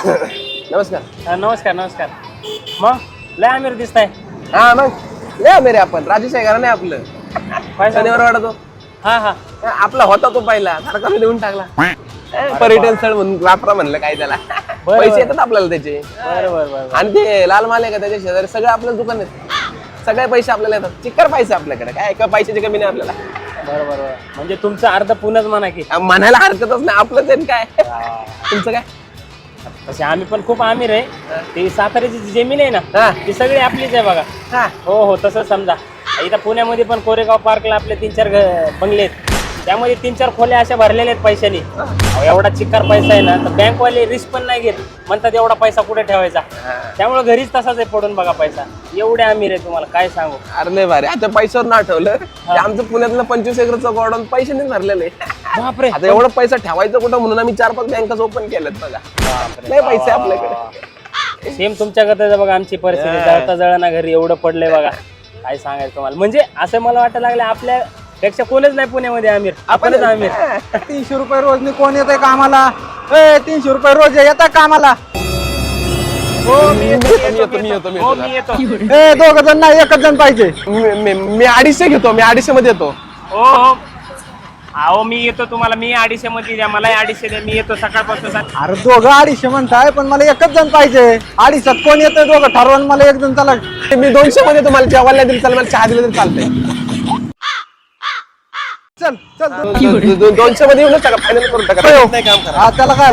नमस्कार. नमस्कार नमस्कार. मग लय आमिर दिसताय. हा मग लय मेरे आपण राजेश आहे घरा नाही आपलं शनिवार वाटतो. हा हा आपला होता तो पहिला सरकारने देऊन टाकला. पर्यटन स्थळ म्हणून वापरा म्हणलं काय त्याला पैसे येतात आपल्याला त्याचे. बरोबर. आणि ते लाल माल आहे का त्याच्या शेजारी सगळे आपल्याला दुकान आहेत. सगळे पैसे आपल्याला येतात. चिक्कर पैसे आपल्याकडे काय एका पैशाची कमी नाही आपल्याला. बरोबर. म्हणजे तुमचं अर्ध पुणच म्हणा की. म्हणायला हरकतच नाही आपलं ते काय. तुमचं काय तसे आम्ही पण खूप आमिर आहे. ती साताऱ्याची जी जमीन आहे हा. ना ती सगळी आपलीच आहे बघा. हा हो तसं समजा. इथं पुण्यामध्ये पण कोरेगाव पार्कला आपले 3-4 बंगले आहेत. त्यामध्ये 3-4 खोल्या अशा भरलेल्या आहेत पैशानी. एवढा चिक्कार पैसा आहे ना तर बँकवाले रिस्क पण नाही घेत. म्हणतात एवढा पैसा कुठे ठेवायचा. त्यामुळे घरीच तसाच आहे पडून बघा पैसा. एवढे आमिर आहे तुम्हाला काय सांगू. अरे लय भारी. आता पैशावर ना आठवलं आमचं पुण्यातलं 25 एकरचं गोडाऊन पैशाने भरलेलं आहे. बापरे. आता एवढं पैसा ठेवायचं कुठं म्हणून आम्ही 4-5 बँकाच ओपन केल्यात बघा. लय पैसे आपल्याकडे. सेम तुमच्याकडे बघा आमची परिस्थिती. जळता जळणा घरी एवढं पडलंय बघा. काय सांगायचं तुम्हाला. म्हणजे असं मला वाटायला लागलं आपल्या पेक्षा कोणच नाही पुण्यामध्ये आमिर. आपणच आमिर. 300 रुपये रोज कोण येत आहे कामाला. 300 रुपये रोज येतात कामाला. मी येतो. दोघ जण नाही एकच जण पाहिजे. मी 250 घेतो. मी 250 मध्ये येतो. हो अहो मी येतो तुम्हाला. मी 250 मध्ये द्या. मला 250 द्या. मी येतो सकाळपासून. अरे दोघं 250 म्हणताय पण मला एकच जण पाहिजे. 250 कोण येतोय दोघं ठरवून मला एक जण चला. मी 200 मध्ये येतो. मला जेवायला दिलं चालेल. मला चहा दिलं तरी चालतंय. चल 200 मध्ये येऊन टाका फायनल करून टाका. काम करा. त्याला काय